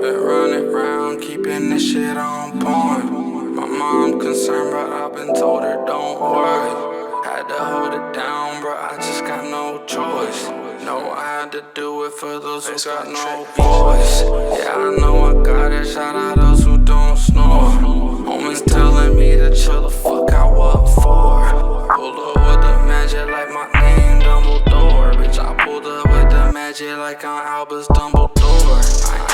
been running around, keeping this shit on point. My mom concerned, but I've been told her don't worry. Had to hold it down, bro, I just got no choice. No, I had to do it for those who got no voice. Yeah, I know I got it, shout out those who don't snore. Homie's telling me to chill the fuck out, what for? Pulled up with the magic like my name Dumbledore. Bitch, I pulled up with the magic like I'm Albus Dumbledore.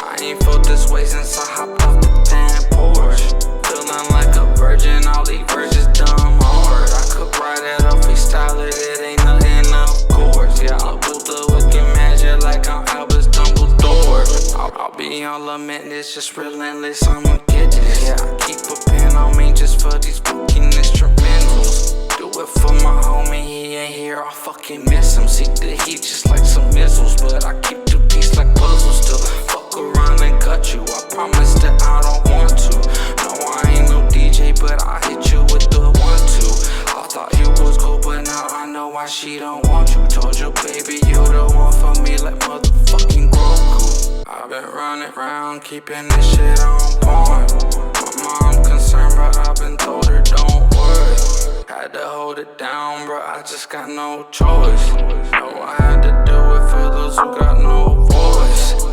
I ain't felt this way since I hopped off the tan Porsche. Feeling like a virgin, all these virgins dumb hard. I could write it up, freestyle it, it ain't nothing of course. Yeah, I pulled up with the magic like I'm Albus Dumbledore. I'll be on lament, it's just relentless, I'ma get this. Yeah, I keep a pen on me just for these fucking instrumentals. Do it for my homie, he ain't here, I fucking miss him. See the heat just like some missiles, but I keep the peace like puzzles. Still fuck around and cut you, I promise that I don't want to. No, I ain't no DJ, but I hit you with the 1-2. I thought you was cool, but now I know why she don't want you. Told you, baby, you the one for me like motherfucking Grogu. I've been running around, keeping this shit on point. My mom concerned, but I've been told her don't worry. Had to hold it down, bro, I just got no choice. No, I had to do it for those who got no voice.